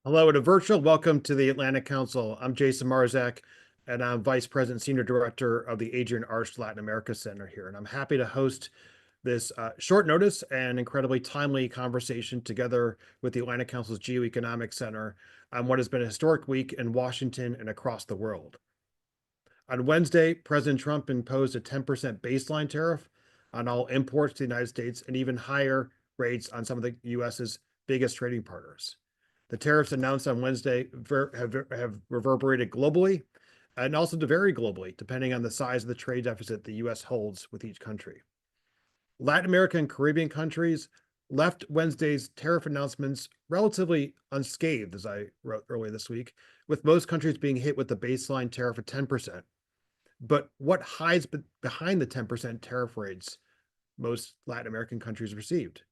Hello and a virtual welcome to the Atlantic Council. I'm Jason Marzak, and I'm Vice President, Senior Director of the Adrian Arch Latin America Center here. And I'm happy to host this short notice and incredibly timely conversation together with the Atlantic Council's Geoeconomic Center on what has been a historic week in Washington and across the world. On Wednesday, President Trump imposed a 10% baseline tariff on all imports to the United States and even higher rates on some of the U.S.'s biggest trading partners. The tariffs announced on Wednesday have reverberated globally and also to vary globally, depending on the size of the trade deficit the U.S. holds with each country. Latin America and Caribbean countries left Wednesday's tariff announcements relatively unscathed, as I wrote earlier this week, with most countries being hit with the baseline tariff of 10%. But what hides behind the 10% tariff rates most Latin American countries received?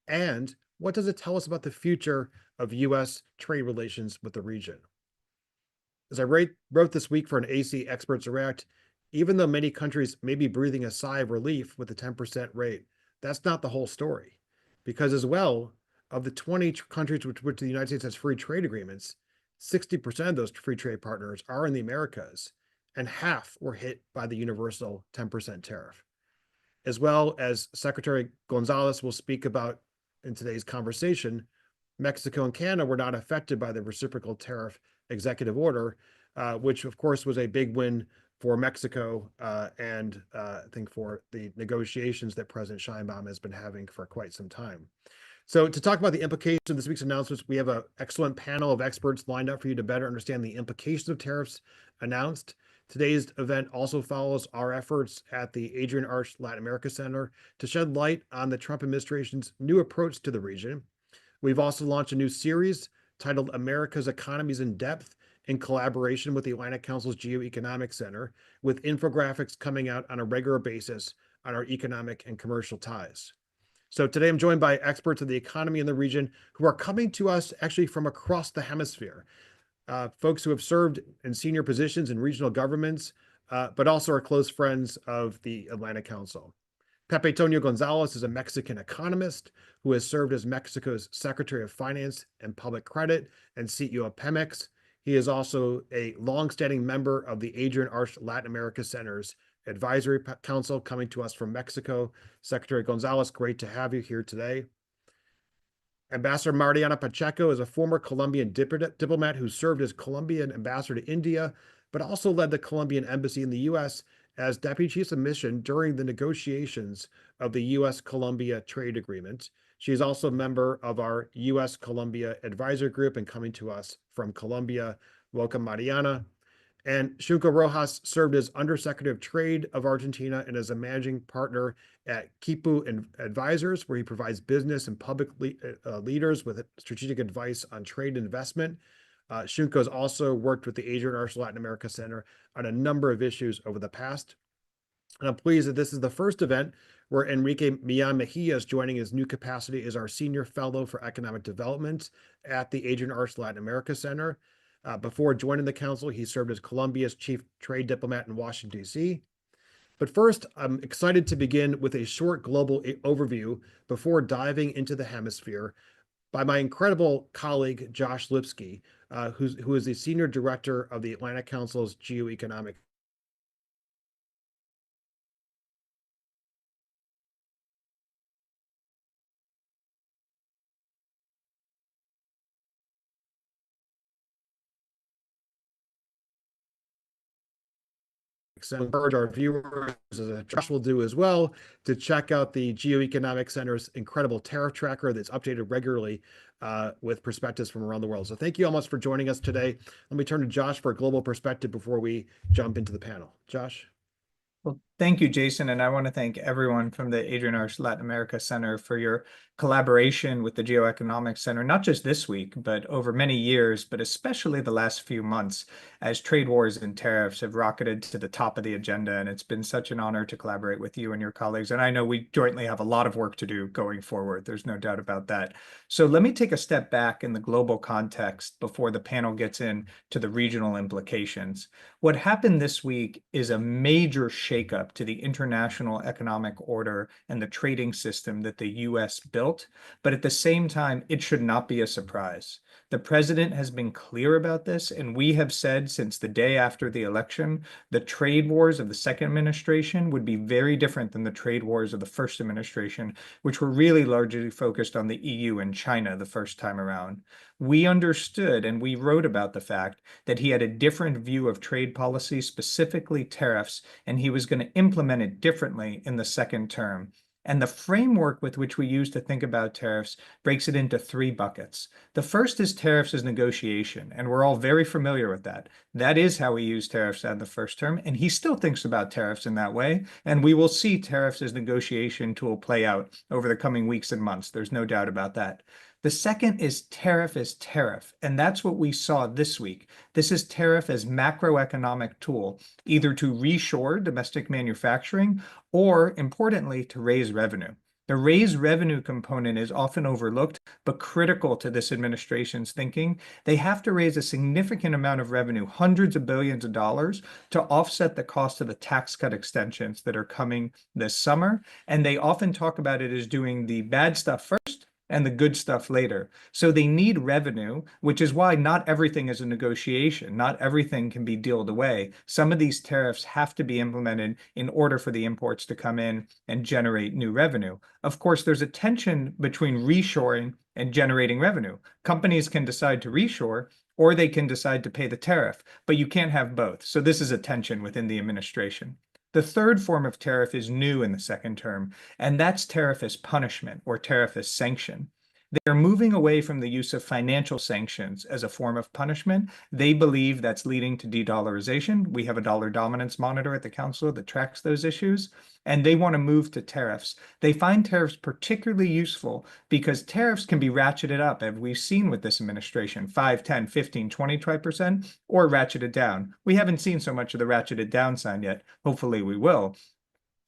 And what does it tell us about the future of U.S. trade relations with the region? As I wrote this week for an AC Experts Direct, even though many countries may be breathing a sigh of relief with the 10% rate, that's not the whole story. Because as well, of the 20 countries with which the United States has free trade agreements, 60% of those free trade partners are in the Americas, and half were hit by the universal 10% tariff. As well as Secretary Gonzalez will speak about in today's conversation, Mexico and Canada were not affected by the reciprocal tariff executive order, which of course was a big win for Mexico and I think for the negotiations that President Sheinbaum has been having for quite some time. So to talk about the implications of this week's announcements, we have an excellent panel of experts lined up for you to better understand the implications of tariffs announced. Today's event also follows our efforts at the Adrian Arch Latin America Center to shed light on the Trump administration's new approach to the region. We've also launched a new series titled America's Economies in Depth in collaboration with the Atlantic Council's Geoeconomic Center, with infographics coming out on a regular basis on our economic and commercial ties. So today I'm joined by experts of the economy in the region who are coming to us actually from across the hemisphere. Folks who have served in senior positions in regional governments, but also are close friends of the Atlantic Council. Pepe Toño Gonzalez is a Mexican economist who has served as Mexico's Secretary of Finance and Public Credit and CEO of Pemex. He is also a longstanding member of the Adrian Arch Latin America Center's Advisory Council, coming to us from Mexico. Secretary Gonzalez, great to have you here today. Ambassador Mariana Pacheco is a former Colombian diplomat who served as Colombian ambassador to India, but also led the Colombian embassy in the U.S. as deputy chief of mission during the negotiations of the U.S.-Colombia trade agreement. She is also a member of our U.S.-Colombia advisory group and coming to us from Colombia. Welcome, Mariana. And Xunco Rojas served as Undersecretary of Trade of Argentina and as a managing partner at Kipu Advisors, where he provides business and public leaders with strategic advice on trade and investment. Xunco has also worked with the Adrian Arch Latin America Center on a number of issues over the past. And I'm pleased that this is the first event where Enrique Millan Mejia is joining his new capacity as our Senior Fellow for Economic Development at the Adrian Arch Latin America Center. Before joining the council, he served as Colombia's chief trade diplomat in Washington, D.C. But first, I'm excited to begin with a short global overview before diving into the hemisphere by my incredible colleague, Josh Lipsky, who is the Senior Director of the Atlantic Council's Geoeconomic. So encourage our viewers, as Josh will do as well, to check out the Geoeconomic Center's incredible tariff tracker that's updated regularly with perspectives from around the world. So thank you all much for joining us today. Let me turn to Josh for a global perspective before we jump into the panel. Josh? Well, thank you, Jason. And I want to thank everyone from the Adrian Arch Latin America Center for your collaboration with the Geoeconomic Center, not just this week, but over many years, but especially the last few months as trade wars and tariffs have rocketed to the top of the agenda. And it's been such an honor to collaborate with you and your colleagues. And I know we jointly have a lot of work to do going forward. There's no doubt about that. So let me take a step back in the global context before the panel gets into the regional implications. What happened this week is a major shakeup up to the international economic order and the trading system that the US built. But at the same time, it should not be a surprise. The president has been clear about this, and we have said since the day after the election, the trade wars of the second administration would be very different than the trade wars of the first administration, which were really largely focused on the EU and China the first time around. We understood and we wrote about the fact that he had a different view of trade policy, specifically tariffs, and he was going to implement it differently in the second term. And the framework with which we use to think about tariffs breaks it into three buckets. The first is tariffs as negotiation, and we're all very familiar with that. That is how we use tariffs in the first term, and he still thinks about tariffs in that way, and we will see tariffs as negotiation tool play out over the coming weeks and months. There's no doubt about that. The second is tariff as tariff, and that's what we saw this week. This is tariff as macroeconomic tool, either to reshore domestic manufacturing or, importantly, to raise revenue. The raise revenue component is often overlooked, but critical to this administration's thinking. They have to raise a significant amount of revenue, hundreds of billions of dollars, to offset the cost of the tax cut extensions that are coming this summer. And they often talk about it as doing the bad stuff first and the good stuff later. So they need revenue, which is why not everything is a negotiation. Not everything can be dealed away. Some of these tariffs have to be implemented in order for the imports to come in and generate new revenue. Of course, there's a tension between reshoring and generating revenue. Companies can decide to reshore, or they can decide to pay the tariff, but you can't have both. So this is a tension within the administration. The third form of tariff is new in the second term, and that's tariff as punishment or tariff as sanction. They're moving away from the use of financial sanctions as a form of punishment. They believe that's leading to de-dollarization. We have a dollar dominance monitor at the council that tracks those issues, and they want to move to tariffs. They find tariffs particularly useful because tariffs can be ratcheted up, as we've seen with this administration, 5, 10, 15, 25%, or ratcheted down. We haven't seen so much of the ratcheted down sign yet. Hopefully we will.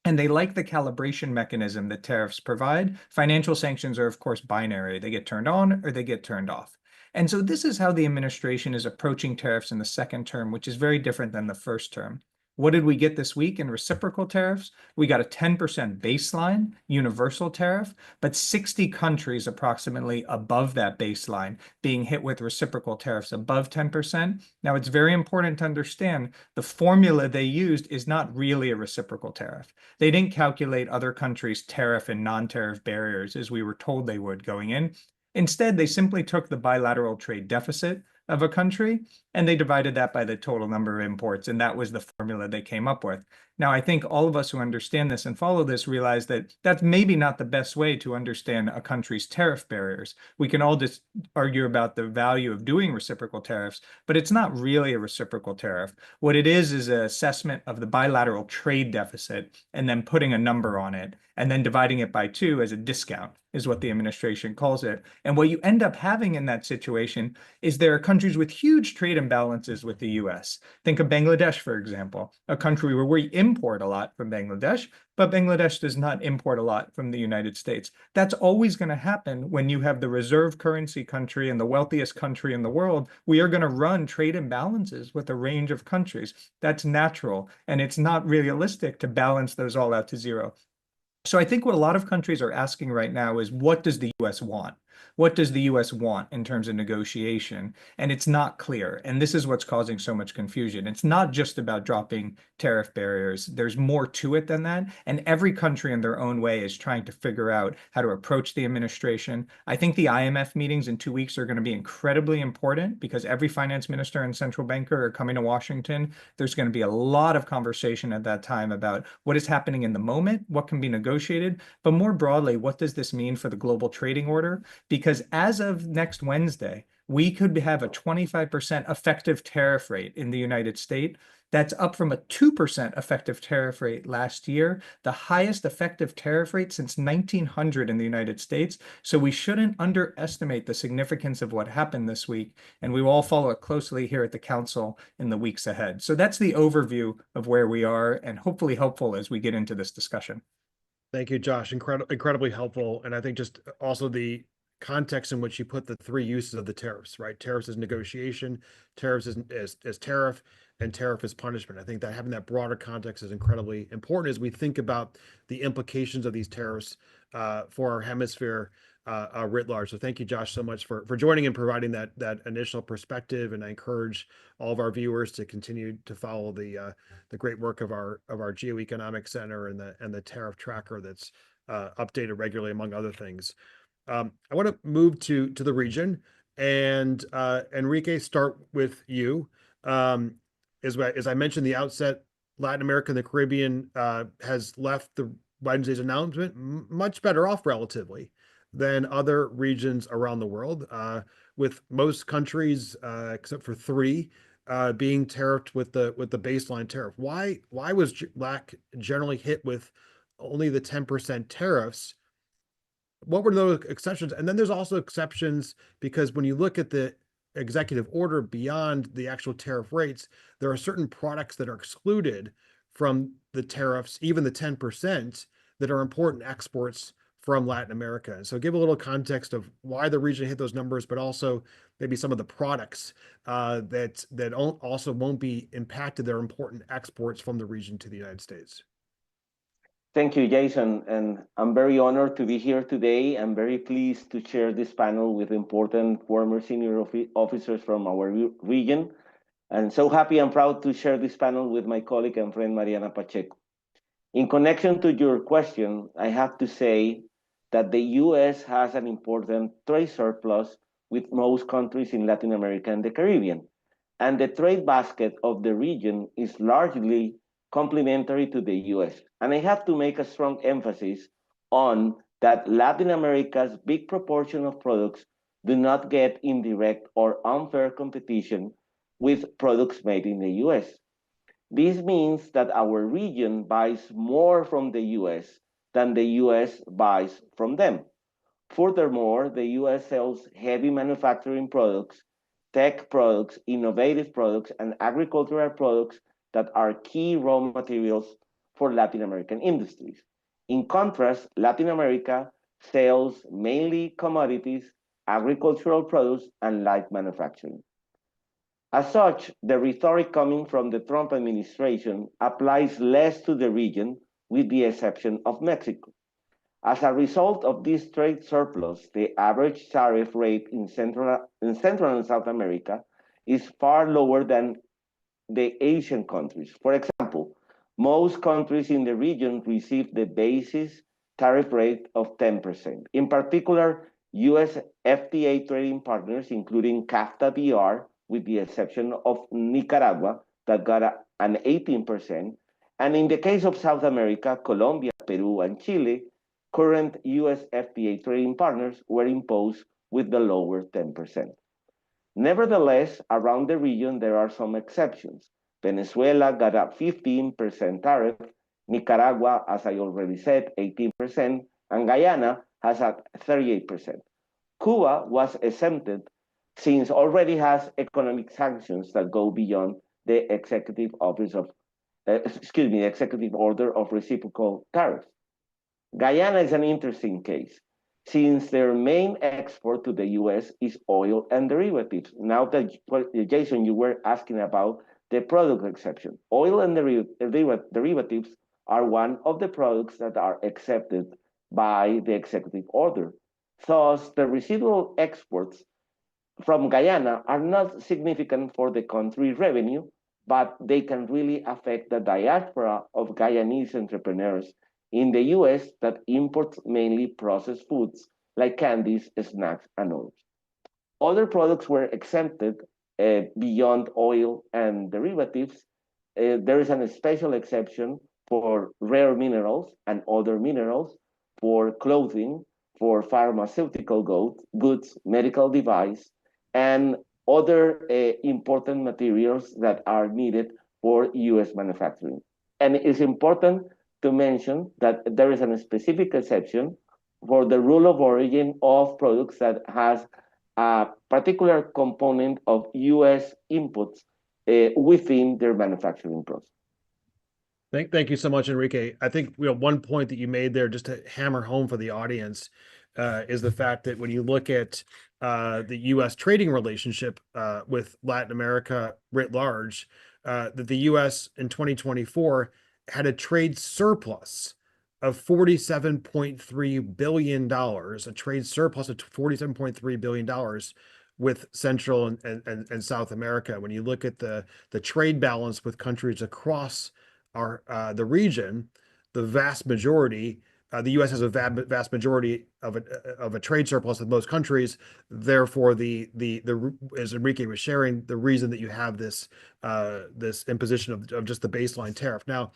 And they like the calibration mechanism that tariffs provide. Financial sanctions are, of course, binary. They get turned on or they get turned off. And so this is how the administration is approaching tariffs in the second term, which is very different than the first term. What did we get this week in reciprocal tariffs? We got a 10% baseline universal tariff, but 60 countries approximately above that baseline being hit with reciprocal tariffs above 10%. Now, it's very important to understand the formula they used is not really a reciprocal tariff. They didn't calculate other countries' tariff and non-tariff barriers as we were told they would going in. Instead, they simply took the bilateral trade deficit of a country, and they divided that by the total number of imports, and that was the formula they came up with. Now, I think all of us who understand this and follow this realize that that's maybe not the best way to understand a country's tariff barriers. We can all just argue about the value of doing reciprocal tariffs, but it's not really a reciprocal tariff. What it is an assessment of the bilateral trade deficit and then putting a number on it and then dividing it by 2 as a discount is what the administration calls it. And what you end up having in that situation is there are countries with huge trade imbalances with the US. Think of Bangladesh, for example, a country where we import a lot from Bangladesh, but Bangladesh does not import a lot from the United States. That's always going to happen when you have the reserve currency country and the wealthiest country in the world. We are going to run trade imbalances with a range of countries. That's natural, and it's not realistic to balance those all out to zero. So I think what a lot of countries are asking right now is, what does the US want? What does the US want in terms of negotiation? And it's not clear. And this is what's causing so much confusion. It's not just about dropping tariff barriers. There's more to it than that. And every country in their own way is trying to figure out how to approach the administration. I think the IMF meetings in 2 weeks are going to be incredibly important because every finance minister and central banker are coming to Washington. There's going to be a lot of conversation at that time about what is happening in the moment, what can be negotiated, but more broadly, what does this mean for the global trading order? Because as of next Wednesday, we could have a 25% effective tariff rate in the United States. That's up from a 2% effective tariff rate last year, the highest effective tariff rate since 1900 in the United States. So we shouldn't underestimate the significance of what happened this week, and we will all follow it closely here at the Council in the weeks ahead. So that's the overview of where we are, and hopefully helpful as we get into this discussion. Thank you, Josh. Incredibly helpful. And I think just also the context in which you put the three uses of the tariffs, right? Tariffs is negotiation, tariffs is tariff, and tariff is punishment. I think that having that broader context is incredibly important as we think about the implications of these tariffs for our hemisphere writ large. So thank you, Josh, so much for joining and providing that initial perspective. And I encourage all of our viewers to continue to follow the great work of our Geoeconomic Center and the tariff tracker that's updated regularly, among other things. I want to move to the region, and Enrique, start with you. As I mentioned the outset, Latin America and the Caribbean has left the Wednesday's announcement much better off relatively than other regions around the world, with most countries except for three being tariffed with the baseline tariff. Why was LAC generally hit with only the 10% tariffs? What were those exceptions? And then there's also exceptions because when you look at the executive order beyond the actual tariff rates, there are certain products that are excluded from the tariffs, even the 10%, that are important exports from Latin America. And so give a little context of why the region hit those numbers, but also maybe some of the products that also won't be impacted. They're important exports from the region to the United States. Thank you, Jason, and I'm very honored to be here today. I'm very pleased to share this panel with important former senior officers from our region, and so happy and proud to share this panel with my colleague and friend Mariana Pacheco. In connection to your question, I have to say that the U.S. has an important trade surplus with most countries in Latin America and the Caribbean, and the trade basket of the region is largely complementary to the US. And I have to make a strong emphasis on that Latin America's big proportion of products do not get indirect or unfair competition with products made in the US. This means that our region buys more from the US than the US buys from them. Furthermore, the US sells heavy manufacturing products, tech products, innovative products, and agricultural products that are key raw materials for Latin American industries. In contrast, Latin America sells mainly commodities, agricultural products, and light manufacturing. As such, the rhetoric coming from the Trump administration applies less to the region, with the exception of Mexico. As a result of this trade surplus, the average tariff rate in Central and South America is far lower than the Asian countries. For example, most countries in the region receive the basis tariff rate of 10%. In particular, US FTA trading partners, including CAFTA DR, with the exception of Nicaragua, that got an 18%. And in the case of South America, Colombia, Peru, and Chile, current US FTA trading partners were imposed with the lower 10%. Nevertheless, around the region, there are some exceptions. Venezuela got a 15% tariff, Nicaragua, as I already said, 18%, and Guyana has a 38%. Cuba was exempted since already has economic sanctions that go beyond the executive executive order of reciprocal tariffs. Guyana is an interesting case, since their main export to the US is oil and derivatives. Now that, Jason, you were asking about the product exception. Oil and derivatives are one of the products that are accepted by the executive order. Thus, the residual exports from Guyana are not significant for the country's revenue, but they can really affect the diaspora of Guyanese entrepreneurs in the US that imports mainly processed foods like candies, snacks, and oils. Other products were exempted beyond oil and derivatives. There is a special exception for rare minerals and other minerals, for clothing, for pharmaceutical goods, medical device, and other important materials that are needed for US manufacturing. And it's important to mention that there is a specific exception for the rule of origin of products that has a particular component of US inputs within their manufacturing process. Thank you so much, Enrique. I think one point that you made there, just to hammer home for the audience, is the fact that when you look at the U.S. trading relationship with Latin America writ large, that the U.S. in 2024 had a trade surplus of $47.3 billion, a trade surplus of $47.3 billion with Central and South America. When you look at the trade balance with countries across the region, the vast majority, the U.S. has a vast majority of a trade surplus with most countries. Therefore, as Enrique was sharing, the reason that you have this imposition of just the baseline tariff. Now,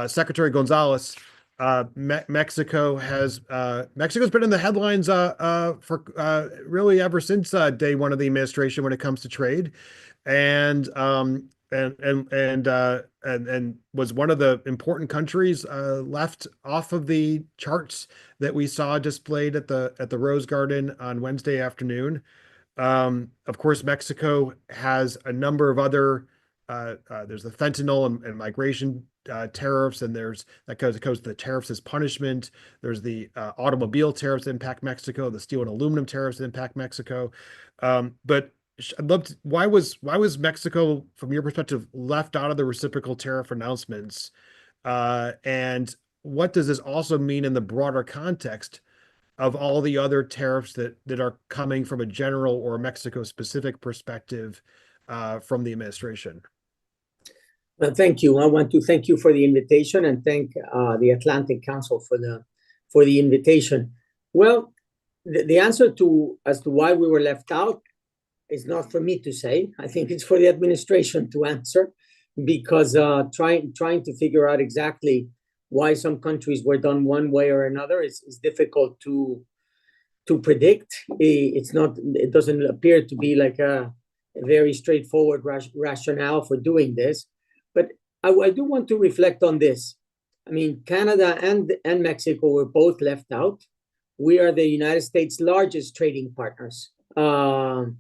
Secretary Gonzalez, Mexico's been in the headlines for really ever since day one of the administration when it comes to trade, and was one of the important countries left off of the charts that we saw displayed at the Rose Garden on Wednesday afternoon. Of course, Mexico has a number of other there's the fentanyl and migration tariffs, and there's that goes to the tariffs as punishment. There's the automobile tariffs that impact Mexico, the steel and aluminum tariffs that impact Mexico. But I'd love to, why was Mexico, from your perspective, left out of the reciprocal tariff announcements? And what does this also mean in the broader context of all the other tariffs that are coming from a general or Mexico specific perspective from the administration? Well, thank you. I want to thank you for the invitation and thank the Atlantic Council for the invitation. Well, the answer as to why we were left out is not for me to say. I think it's for the administration to answer, because trying to figure out exactly why some countries were done one way or another is difficult to predict. It doesn't appear to be like a very straightforward rationale for doing this. But I do want to reflect on this. I mean, Canada and Mexico were both left out. We are the United States' largest trading partners among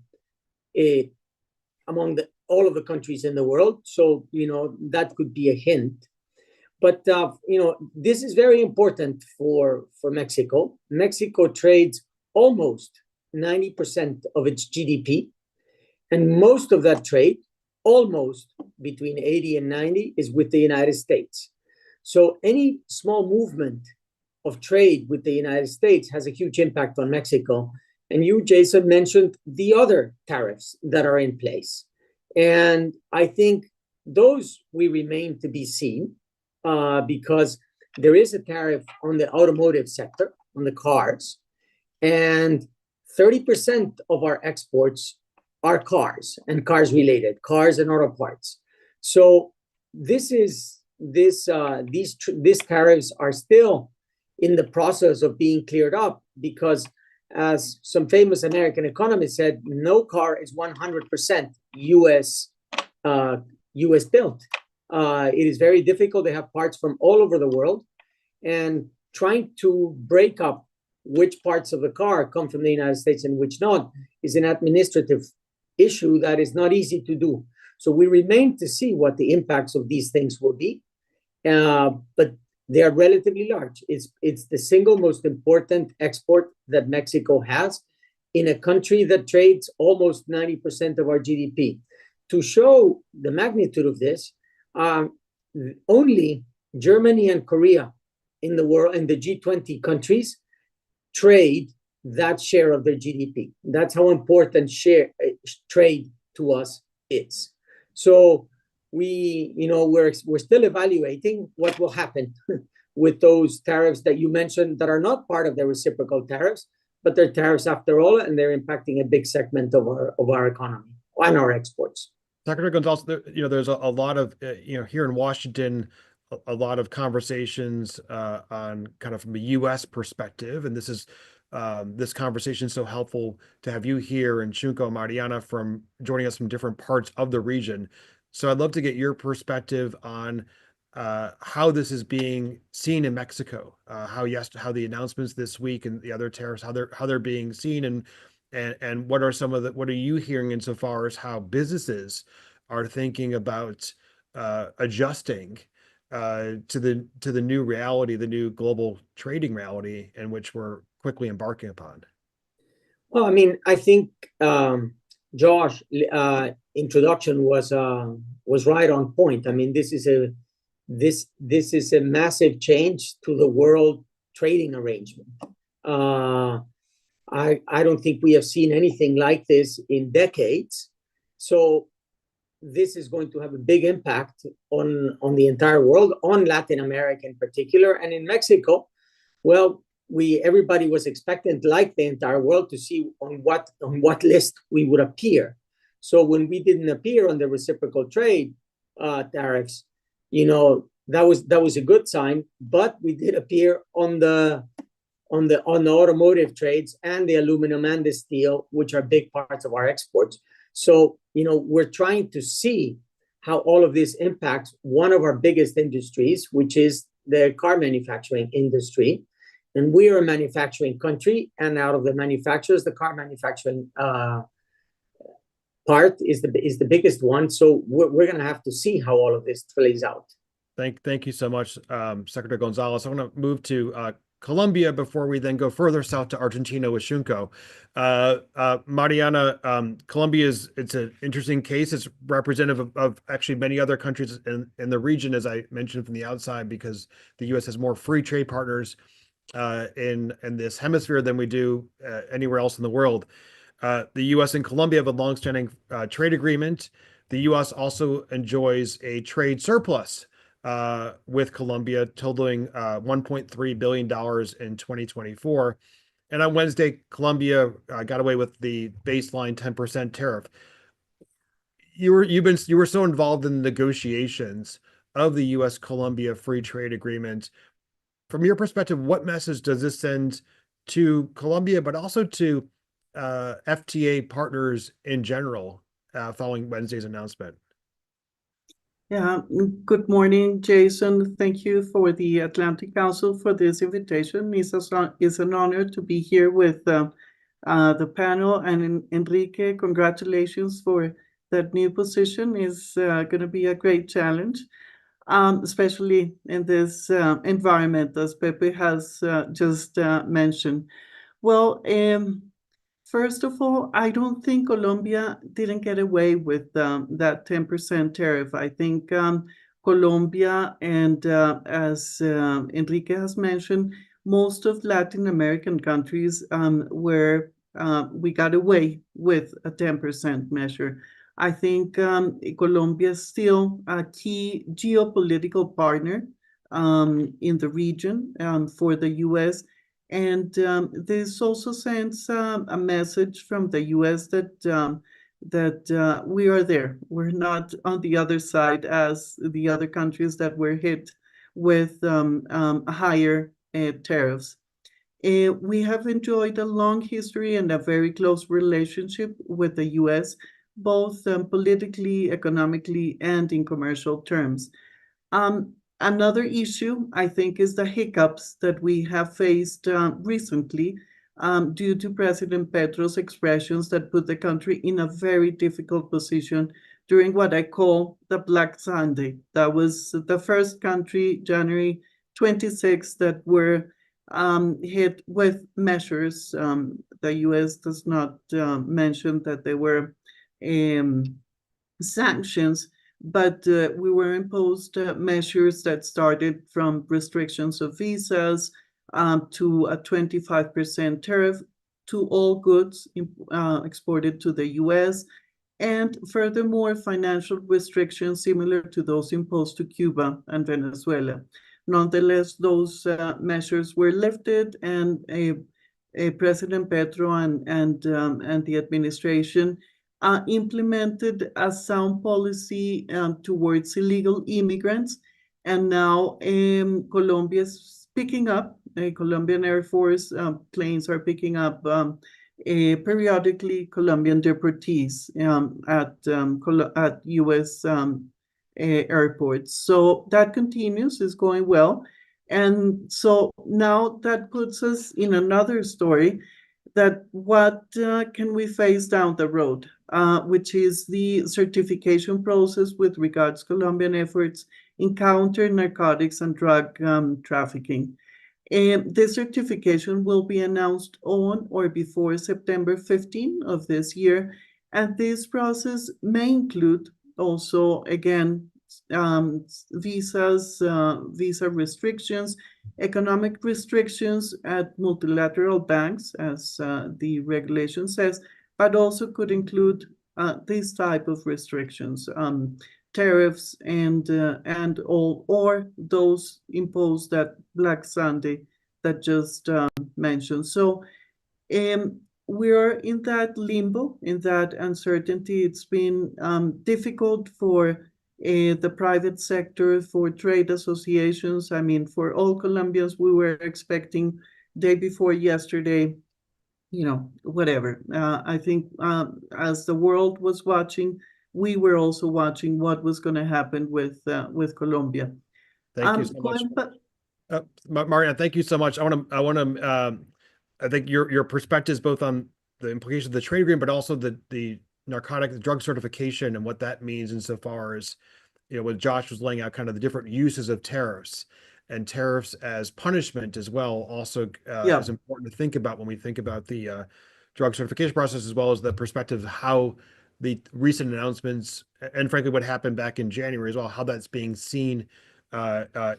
all of the countries in the world. So, that could be a hint. But, this is very important for Mexico. Mexico trades almost 90% of its GDP. And most of that trade, almost between 80 and 90, is with the United States. So any small movement of trade with the United States has a huge impact on Mexico. And you, Jason, mentioned the other tariffs that are in place. And I think those will remain to be seen because there is a tariff on the automotive sector, on the cars, and 30% of our exports are cars and cars related, cars and auto parts. So these tariffs are still in the process of being cleared up, because as some famous American economist said, no car is 100% US built. It is very difficult. They have parts from all over the world, and trying to break up which parts of the car come from the United States and which not is an administrative issue that is not easy to do. So we remain to see what the impacts of these things will be, but they are relatively large. It's the single most important export that Mexico has in a country that trades almost 90% of our GDP. To show the magnitude of this, only Germany and Korea in the world, and the G20 countries, trade that share of their GDP. That's how important trade to us is. So we're still evaluating what will happen with those tariffs that you mentioned that are not part of the reciprocal tariffs, but they're tariffs after all, and they're impacting a big segment of our economy and our exports. Secretary Gonzalez, there's a lot of, here in Washington, a lot of conversations on kind of from a U.S. perspective, and this conversation is so helpful to have you here, and Shunko, Mariana, from joining us from different parts of the region. So I'd love to get your perspective on how this is being seen in Mexico, how the announcements this week and the other tariffs, how they're being seen, and what are you hearing insofar as how businesses are thinking about adjusting to the new reality, the new global trading reality in which we're quickly embarking upon? Well, I mean, I think Josh introduction was right on point. I mean, this is a massive change to the world trading arrangement. I don't think we have seen anything like this in decades. So this is going to have a big impact on the entire world, on Latin America in particular, and in Mexico. Well, everybody was expectant, like the entire world, to see on what list we would appear. So when we didn't appear on the reciprocal trade tariffs, that was a good sign. But we did appear on the automotive trades and the aluminum and the steel, which are big parts of our exports. So we're trying to see how all of this impacts one of our biggest industries, which is the car manufacturing industry. And we are a manufacturing country, and out of the manufacturers, the car manufacturing part is the biggest one. So we're going to have to see how all of this plays out. Thank you so much, Secretary Gonzalez. I want to move to Colombia before we then go further south to Argentina with Shunko. Mariana, Colombia it's an interesting case. It's representative of actually many other countries in the region, as I mentioned from the outside, because the U.S. has more free trade partners in this hemisphere than we do anywhere else in the world. The U.S. and Colombia have a longstanding trade agreement. The U.S. also enjoys a trade surplus with Colombia, totaling $1.3 billion in 2024. And on Wednesday, Colombia got away with the baseline 10% tariff. You were so involved in the negotiations of the U.S.-Colombia free trade agreement. From your perspective, what message does this send to Colombia, but also to FTA partners in general, following Wednesday's announcement? Yeah, good morning, Jason. Thank you for the Atlantic Council for this invitation. It's an honor to be here with the panel. And Enrique, congratulations for that new position. Is going to be a great challenge, especially in this environment, as Pepe has just mentioned. Well, first of all, I don't think Colombia didn't get away with that 10% tariff. I think Colombia and as Enrique has mentioned, most of Latin American countries we got away with a 10% measure. I think Colombia is still a key geopolitical partner in the region for the U.S., and this also sends a message from the U.S. that we are there. We're not on the other side as the other countries that were hit with higher tariffs. We have enjoyed a long history and a very close relationship with the U.S., both politically, economically, and in commercial terms. Another issue, I think, is the hiccups that we have faced recently due to President Petro's expressions that put the country in a very difficult position during what I call the Black Sunday. That was the first country, January 26th, that were hit with measures. The U.S. does not mention that there were sanctions, but we were imposed measures that started from restrictions of visas to a 25% tariff to all goods exported to the U.S., and furthermore, financial restrictions similar to those imposed to Cuba and Venezuela. Nonetheless, those measures were lifted, and President Petro and the administration implemented a sound policy towards illegal immigrants. And now Colombia is picking up, Colombian Air Force planes are picking up periodically Colombian deportees at U.S. airports. So that continues, is going well. And so now that puts us in another story, that what can we face down the road, which is the certification process with regards to Colombian efforts in counter narcotics and drug trafficking. This certification will be announced on or before September 15 of this year, and this process may include also, again, visas, visa restrictions, economic restrictions at multilateral banks, as the regulation says, but also could include this type of restrictions, tariffs and all, or those imposed at Black Sunday that just mentioned. So we are in that limbo, in that uncertainty. It's been difficult for the private sector, for trade associations. I mean, for all Colombians, we were expecting day before yesterday, whatever. I think as the world was watching, we were also watching what was going to happen with Colombia. Thank you so much. Mariana, thank you so much. I think your perspectives both on the implications of the trade agreement, but also the drug certification and what that means insofar as, what Josh was laying out, kind of the different uses of tariffs and tariffs as punishment as well, also is important to think about when we think about the drug certification process, as well as the perspective of how the recent announcements and frankly what happened back in January as well, how that's being seen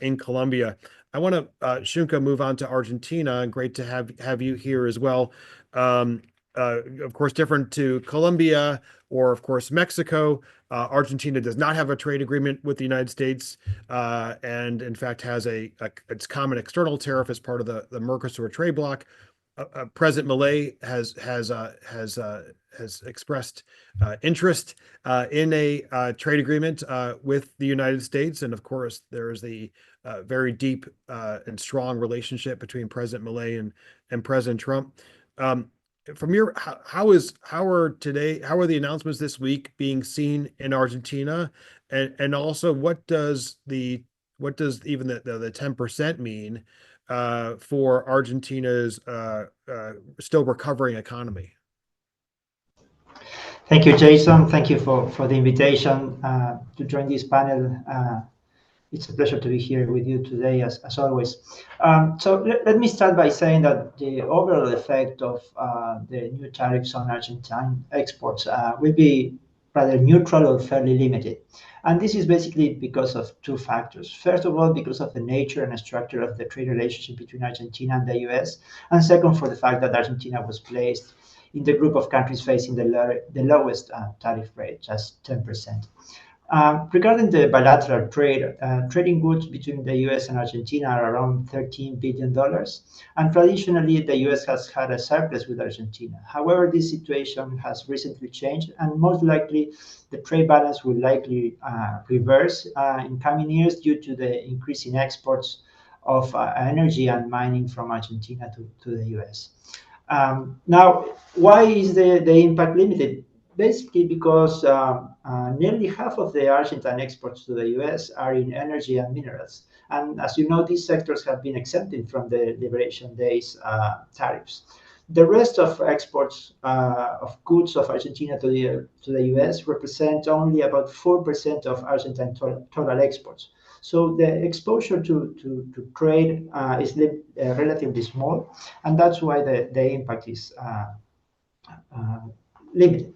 in Colombia. I want to, Shunka, move on to Argentina, and great to have you here as well. Of course, different to Colombia or of course Mexico, Argentina does not have a trade agreement with the United States, and in fact has its common external tariff as part of the Mercosur trade bloc. President Milei has expressed interest in a trade agreement with the United States, and of course there is the very deep and strong relationship between President Milei and President Trump. From your, how are the announcements this week being seen in Argentina, and also what does even the 10% mean for Argentina's still recovering economy? Thank you, Jason. Thank you for the invitation to join this panel. It's a pleasure to be here with you today, as always. So let me start by saying that the overall effect of the new tariffs on Argentine exports will be rather neutral or fairly limited. And this is basically because of two factors. First of all, because of the nature and structure of the trade relationship between Argentina and the US. And second, for the fact that Argentina was placed in the group of countries facing the lowest tariff rate, just 10%. Regarding the bilateral trade, trading goods between the US and Argentina are around $13 billion. And traditionally, the US has had a surplus with Argentina. However, this situation has recently changed, and most likely the trade balance will likely reverse in coming years due to the increase in exports of energy and mining from Argentina to the US. Now, why is the impact limited? Basically because nearly half of the Argentine exports to the US are in energy and minerals. And as you know, these sectors have been exempted from the Liberation Day's tariffs. The rest of exports of goods of Argentina to the US represent only about 4% of Argentine total exports. So the exposure to trade is relatively small, and that's why the impact is limited.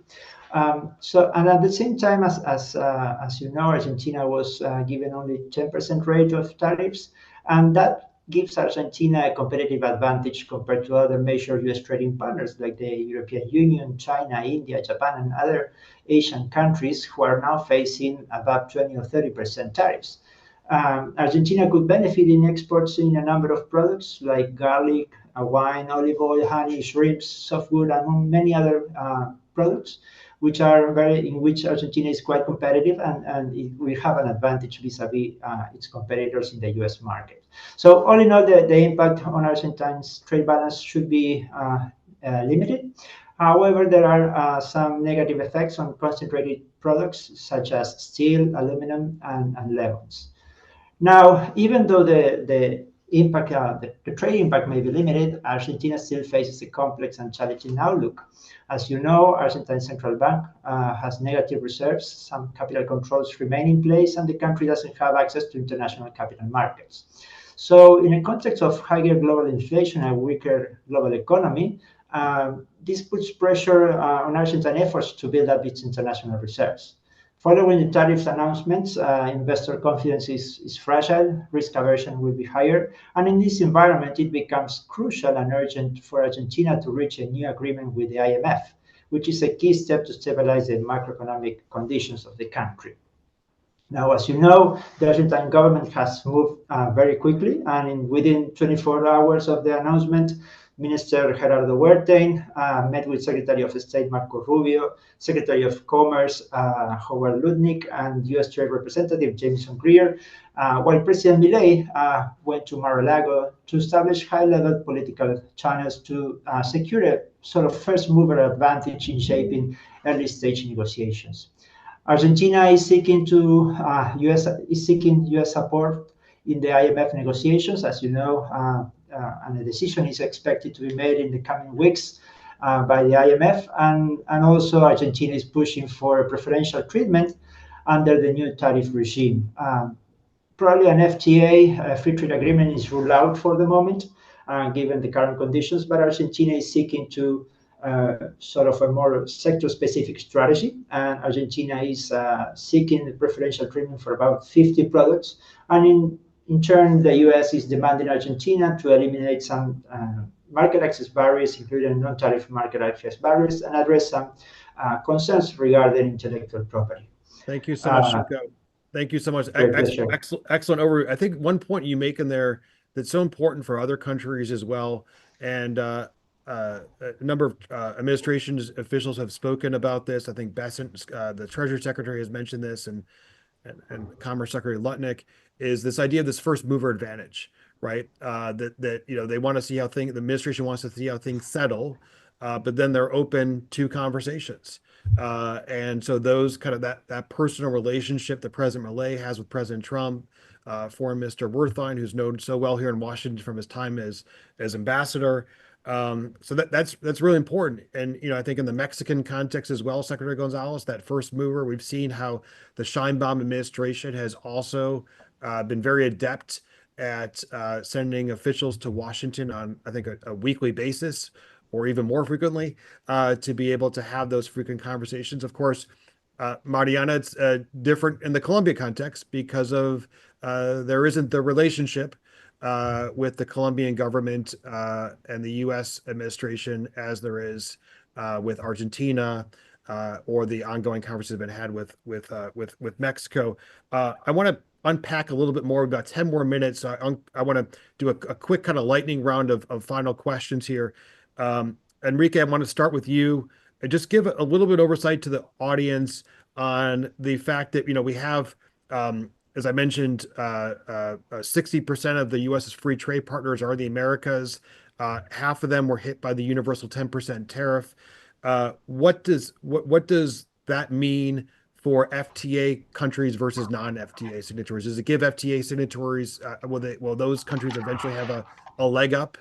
And at the same time, as you know, Argentina was given only 10% rate of tariffs, and that gives Argentina a competitive advantage compared to other major US trading partners like the European Union, China, India, Japan, and other Asian countries who are now facing above 20 or 30% tariffs. Argentina could benefit in exports in a number of products like garlic, wine, olive oil, honey, shrimps, softwood, and many other products, in which Argentina is quite competitive, and it will have an advantage vis-a-vis its competitors in the US market. So all in all, the impact on Argentine's trade balance should be limited. However, there are some negative effects on concentrated products such as steel, aluminum, and lemons. Now, even though the impact, the trade impact may be limited, Argentina still faces a complex and challenging outlook. As you know, Argentine Central Bank has negative reserves, some capital controls remain in place, and the country doesn't have access to international capital markets. So in a context of higher global inflation and weaker global economy, this puts pressure on Argentine efforts to build up its international reserves. Following the tariff announcements, investor confidence is fragile, risk aversion will be higher, and in this environment, it becomes crucial and urgent for Argentina to reach a new agreement with the IMF, which is a key step to stabilize the macroeconomic conditions of the country. Now, as you know, the Argentine government has moved very quickly, and within 24 hours of the announcement, Minister Gerardo Huertain met with Secretary of State Marco Rubio, Secretary of Commerce Howard Lutnick, and U.S. Trade Representative Jameson Greer, while President Milei went to Mar-a-Lago to establish high-level political channels to secure a sort of first-mover advantage in shaping early-stage negotiations. Argentina is seeking U.S. support in the IMF negotiations, as you know, and a decision is expected to be made in the coming weeks by the IMF, and also Argentina is pushing for a preferential treatment under the new tariff regime. Probably an FTA, a free trade agreement, is ruled out for the moment, given the current conditions, but Argentina is seeking to sort of a more sector-specific strategy, and Argentina is seeking the preferential treatment for about 50 products, and in turn, the U.S. is demanding Argentina to eliminate some market access barriers, including non-tariff market access barriers, and address some concerns regarding intellectual property. Thank you so much, Chico. Thank you so much. Excellent overview. I think one point you make in there that's so important for other countries as well, and a number of administrations officials have spoken about this. I think Bessent, the Treasury Secretary, has mentioned this, and Commerce Secretary Lutnick, is this idea of this first mover advantage, right? That they want to see how the administration wants to see how things settle, but then they're open to conversations. And so those kind of that personal relationship that President Milei has with President Trump, Foreign Minister Wertheim, who's known so well here in Washington from his time as ambassador. So that's really important. And, I think in the Mexican context as well, Secretary Gonzalez, that first mover, we've seen how the Sheinbaum administration has also been very adept at sending officials to Washington on, I think, a weekly basis, or even more frequently, to be able to have those frequent conversations. Of course, Mariana, it's different in the Colombia context because of there isn't the relationship with the Colombian government and the U.S. administration as there is with Argentina, or the ongoing conversations have been had with Mexico. I want to unpack a little bit more. We've got 10 more minutes. So I want to do a quick kind of lightning round of final questions here. Enrique, I want to start with you and just give a little bit oversight to the audience on the fact that, we have, as I mentioned, 60% of the U.S.'s free trade partners are the Americas. Half of them were hit by the universal 10% tariff. What does that mean for FTA countries versus non-FTA signatories? Does it give FTA signatories, will those countries eventually have a leg up?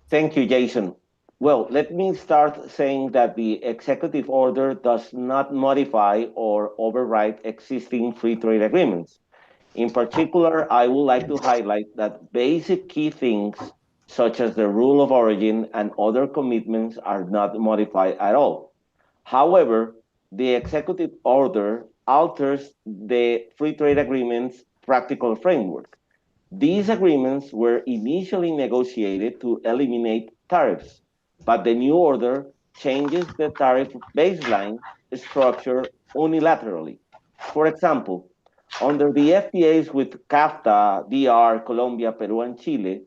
Thank you, Jason. Well, let me start saying that the executive order does not modify or override existing free trade agreements. In particular, I would like to highlight that basic key things, such as the rule of origin and other commitments, are not modified at all. However, the executive order alters the free trade agreement's practical framework. These agreements were initially negotiated to eliminate tariffs, but the new order changes the tariff baseline structure unilaterally. For example, under the FTAs with CAFTA, DR, Colombia, Peru, and Chile,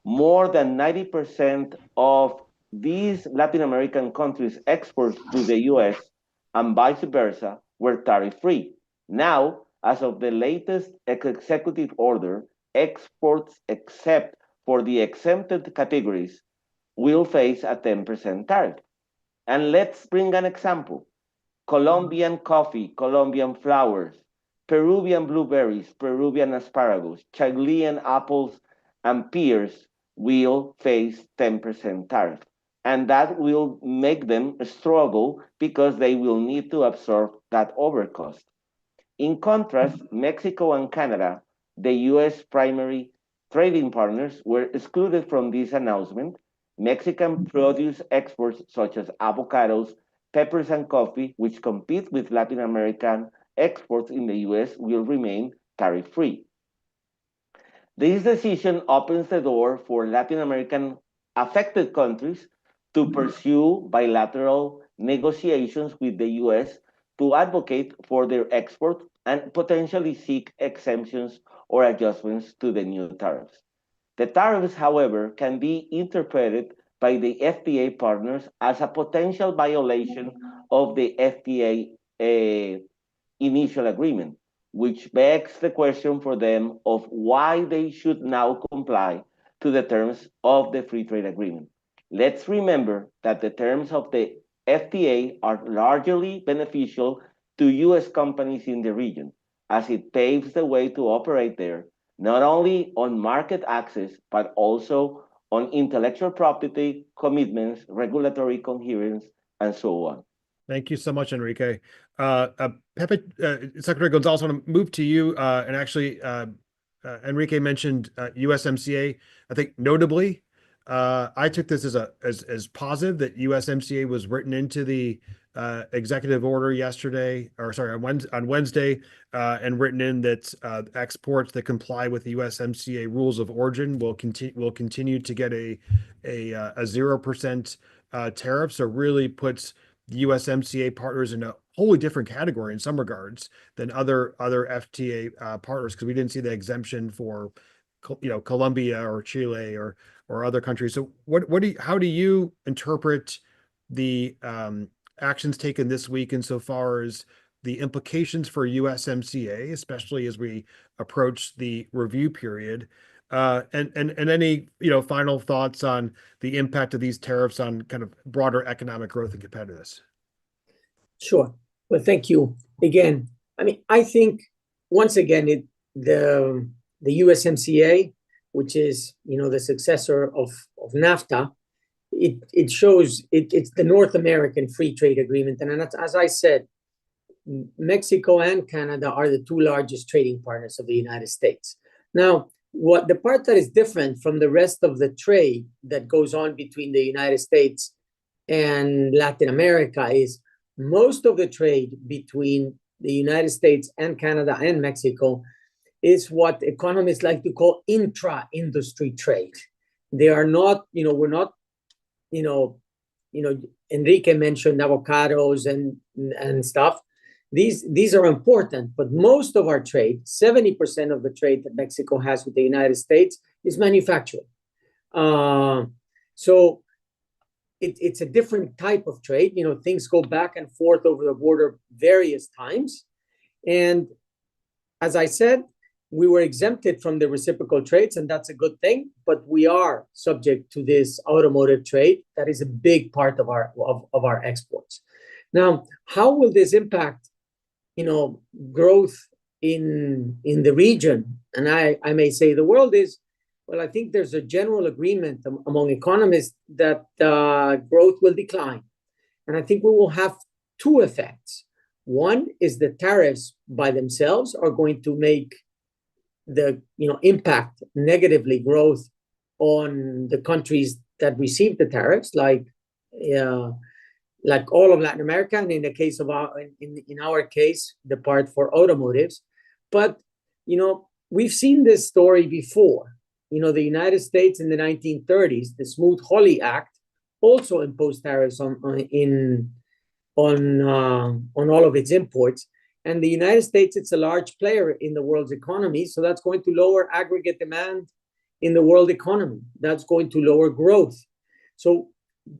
more than 90% of these Latin American countries' exports to the US and vice versa were tariff-free. Now, as of the latest executive order, exports except for the exempted categories will face a 10% tariff. And let's bring an example. Colombian coffee, Colombian flowers, Peruvian blueberries, Peruvian asparagus, Chilean apples, and pears will face 10% tariff. And that will make them struggle because they will need to absorb that overcost. In contrast, Mexico and Canada the U.S. primary trading partners were excluded from this announcement. Mexican produce exports such as avocados, peppers, and coffee, which compete with Latin American exports in the U.S., will remain tariff-free. This decision opens the door for Latin American affected countries to pursue bilateral negotiations with the US to advocate for their export and potentially seek exemptions or adjustments to the new tariffs. The tariffs, however, can be interpreted by the FTA partners as a potential violation of the FTA initial agreement, which begs the question for them of why they should now comply to the terms of the free trade agreement. Let's remember that the terms of the FTA are largely beneficial to US companies in the region, as it paves the way to operate there, not only on market access, but also on intellectual property commitments, regulatory coherence, and so on. Thank you so much, Enrique. Pepe, Secretary Gonzalez, I want to move to you. And actually, Enrique mentioned USMCA. I think notably, I took this as positive that USMCA was written into the executive order yesterday, or sorry, on Wednesday, and written in that exports that comply with the USMCA rules of origin will continue to get a 0% tariff. So really puts the USMCA partners in a wholly different category in some regards than other FTA partners, because we didn't see the exemption for Colombia or Chile or other countries. So how do you interpret the actions taken this week insofar as the implications for USMCA, especially as we approach the review period? And any final thoughts on the impact of these tariffs on kind of broader economic growth and competitiveness? Sure. Well, thank you again. I mean, I think once again, the USMCA, which is the successor of NAFTA, it shows it's the North American Free Trade Agreement, and as I said, Mexico and Canada are the two largest trading partners of the United States. Now, what the part that is different from the rest of the trade that goes on between the United States and Latin America is most of the trade between the United States and Canada and Mexico is what economists like to call intra-industry trade. They are not, we're not, Enrique mentioned avocados and stuff. These are important, but most of our trade, 70% of the trade that Mexico has with the United States is manufacturing. So it's a different type of trade. Things go back and forth over the border various times. And as I said, we were exempted from the reciprocal trades, and that's a good thing, but we are subject to this automotive trade that is a big part of our exports. Now, how will this impact growth in the region? And I may say the world is, well, I think there's a general agreement among economists that growth will decline. And I think we will have two effects. One is the tariffs by themselves are going to make the impact negatively growth on the countries that receive the tariffs, like all of Latin America, and in the case of in our case, the part for automotives. But we've seen this story before. The United States in the 1930s, the Smoot-Hawley Act also imposed tariffs on all of its imports. And the United States, it's a large player in the world's economy, so that's going to lower aggregate demand in the world economy. That's going to lower growth. So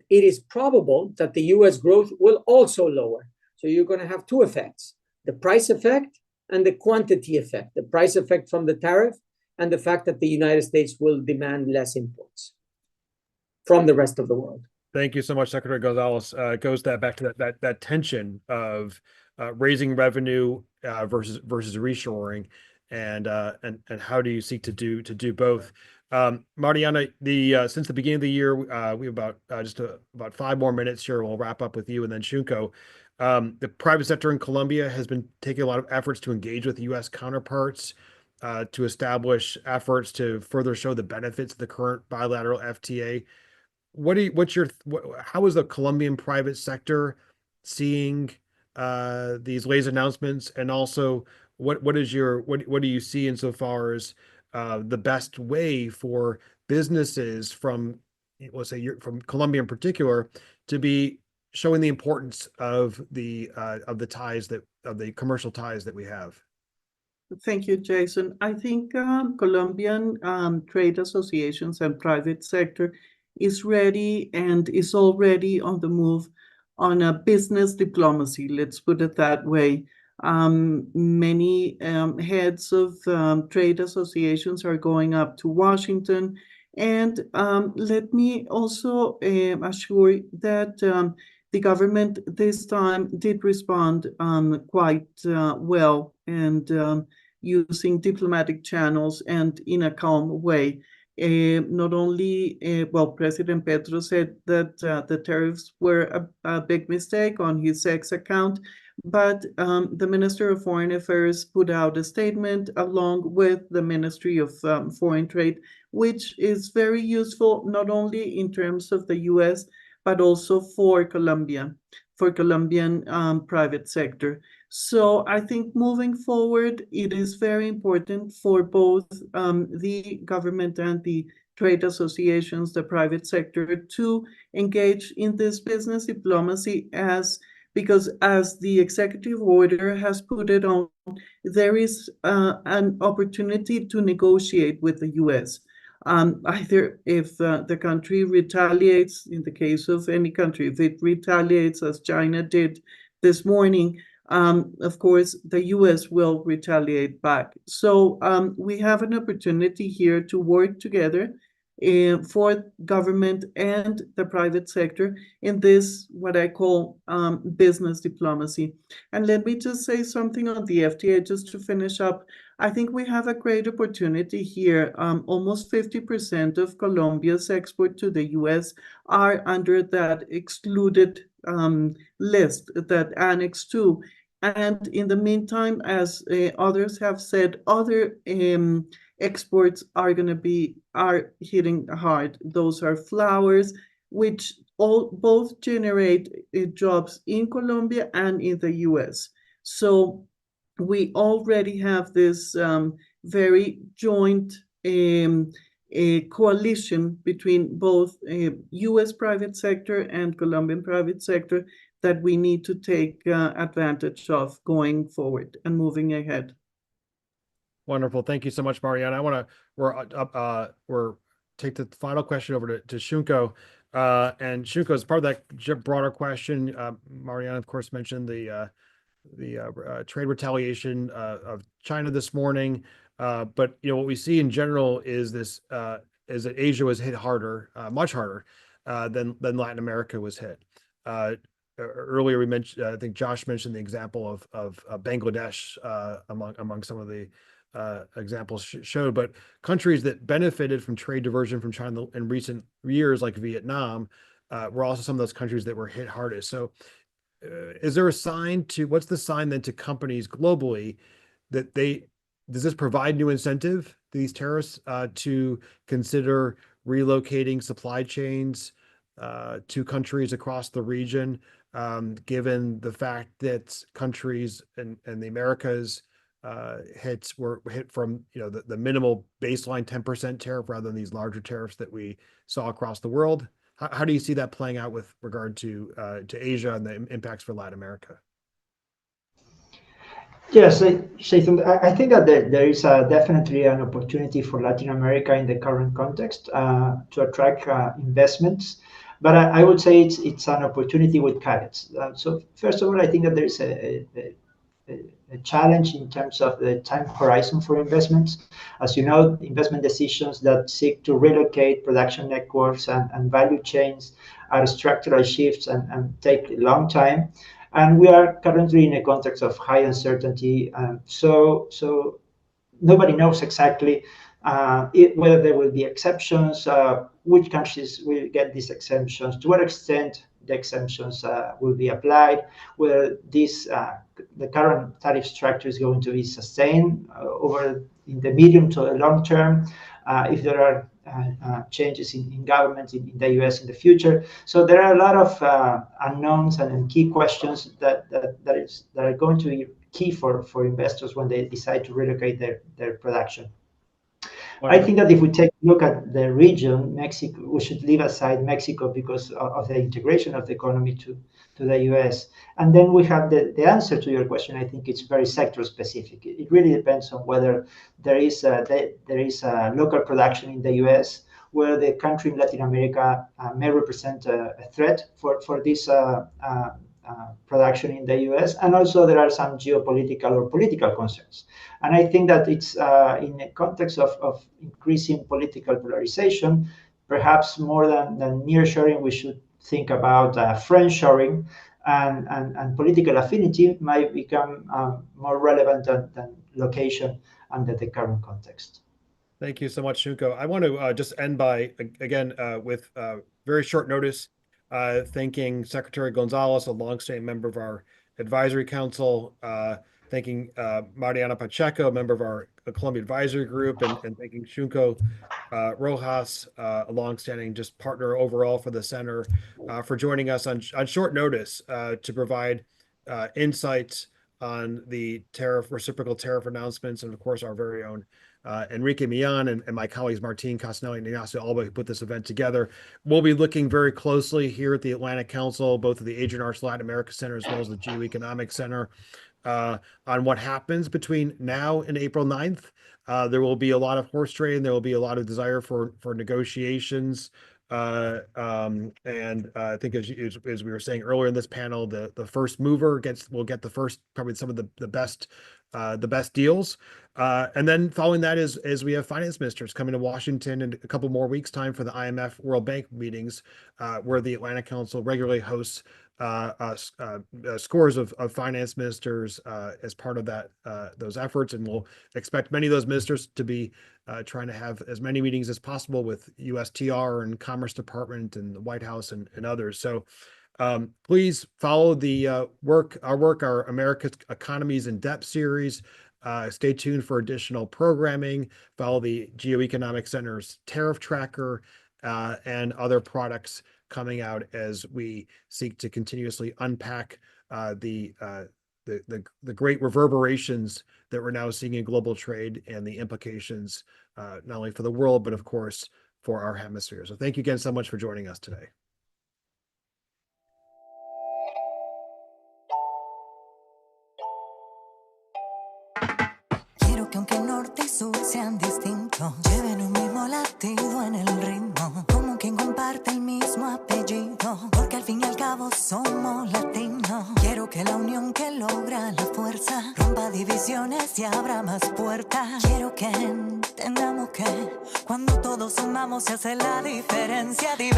it is probable that the US growth will also lower. So you're going to have two effects, the price effect and the quantity effect, the price effect from the tariff and the fact that the United States will demand less imports from the rest of the world. Thank you so much, Secretary Gonzalez. It goes back to that tension of raising revenue versus reshoring, and how do you seek to do both? Mariana, since the beginning of the year, we have about 5 more minutes here. We'll wrap up with you, and then Shunko. The private sector in Colombia has been taking a lot of efforts to engage with U.S. counterparts to establish efforts to further show the benefits of the current bilateral FTA. How is the Colombian private sector seeing these latest announcements, and also what do you see insofar as the best way for businesses from, let's say, from Colombia in particular, to be showing the importance of the commercial ties that we have? Thank you, Jason. I think Colombian trade associations and private sector is ready and is already on the move on a business diplomacy, let's put it that way. Many heads of trade associations are going up to Washington. And let me also assure that the government this time did respond quite well, and using diplomatic channels and in a calm way. Not only, President Petro said that the tariffs were a big mistake on his X account, but the Minister of Foreign Affairs put out a statement along with the Ministry of Foreign Trade, which is very useful not only in terms of the US, but also for Colombian private sector. So I think moving forward, it is very important for both the government and the trade associations, the private sector, to engage in this business diplomacy, because as the executive order has put it on, there is an opportunity to negotiate with the US. Either if the country retaliates, in the case of any country, if it retaliates as China did this morning, of course, the US will retaliate back. So we have an opportunity here to work together for government and the private sector in this, what I call business diplomacy. And let me just say something on the FTA, just to finish up. I think we have a great opportunity here. Almost 50% of Colombia's export to the US are under that excluded list, that Annex 2. And in the meantime, as others have said, other exports are hitting hard. Those are flowers, which both generate jobs in Colombia and in the US. So we already have this very joint coalition between both US private sector and Colombian private sector that we need to take advantage of going forward and moving ahead. Wonderful. Thank you so much, Mariana. I want to we're take the final question over to Shunko. And Shunko, as part of that broader question, Mariana, of course, mentioned the trade retaliation of China this morning. But what we see in general is this is that Asia was hit harder, much harder than Latin America was hit. Earlier, we mentioned, I think Josh mentioned the example of Bangladesh among some of the examples showed, but countries that benefited from trade diversion from China in recent years, like Vietnam, were also some of those countries that were hit hardest. So is there what's the sign then to companies globally that does this provide new incentive, these tariffs, to consider relocating supply chains to countries across the region, given the fact that countries in the Americas were hit from the minimal baseline 10% tariff rather than these larger tariffs that we saw across the world? How do you see that playing out with regard to Asia and the impacts for Latin America? Yes, Jason, I think that there is definitely an opportunity for Latin America in the current context to attract investments. But I would say it's an opportunity with caveats. So first of all, I think that there is a challenge in terms of the time horizon for investments. As you know, investment decisions that seek to relocate production networks and value chains are structural shifts and take a long time. And we are currently in a context of high uncertainty. So nobody knows exactly whether there will be exceptions, which countries will get these exemptions, to what extent the exemptions will be applied, whether the current tariff structure is going to be sustained over in the medium to the long term, if there are changes in government in the US in the future. So there are a lot of unknowns and key questions that are going to be key for investors when they decide to relocate their production. I think that if we take a look at the region, Mexico, we should leave aside Mexico because of the integration of the economy to the US. And then we have the answer to your question. I think it's very sector specific. It really depends on whether there is a local production in the US, where the country in Latin America may represent a threat for this production in the US. And also there are some geopolitical or political concerns. And I think that it's in the context of increasing political polarization, perhaps more than nearshoring, we should think about friendshoring, and political affinity might become more relevant than location under the current context. Thank you so much, Shunko. I want to just end by, again, with very short notice, thanking Secretary Gonzalez, a longstanding member of our advisory council, thanking Mariana Pacheco, a member of our Colombia Advisory Group, and thanking Shunko Rojas, a longstanding just partner overall for the center, for joining us on short notice to provide insights on the reciprocal tariff announcements, and of course our very own Enrique Millan and my colleagues Martin Casanelli and Ignacio Alba, who put this event together. We'll be looking very closely here at the Atlantic Council, both at the Adrian Arch Latin America Center as well as the Geoeconomic Center, on what happens between now and April 9th. There will be a lot of horse trading. There will be a lot of desire for negotiations. And I think as we were saying earlier in this panel, the first mover will get the first, probably some of the best deals. And then following that is we have finance ministers coming to Washington in a couple more weeks' time for the IMF World Bank meetings, where the Atlantic Council regularly hosts scores of finance ministers as part of those efforts, and we'll expect many of those ministers to be trying to have as many meetings as possible with USTR and Commerce Department and the White House and others. So please follow the our America's Economies in Depth series. Stay tuned for additional programming. Follow the Geoeconomic Center's Tariff Tracker and other products coming out as we seek to continuously unpack the great reverberations that we're now seeing in global trade and the implications not only for the world, but of course for our hemisphere. So thank you again so much for joining us today. Quiero que aunque norte y sur sean distintos, lleven un mismo latido en el ritmo, como quien comparte el mismo apellido, porque al fin y al cabo somos latinos. Quiero que la unión que logra la fuerza rompa divisiones y abra más puertas. Quiero que entendamos que cuando todos sumamos se hace la diferencia.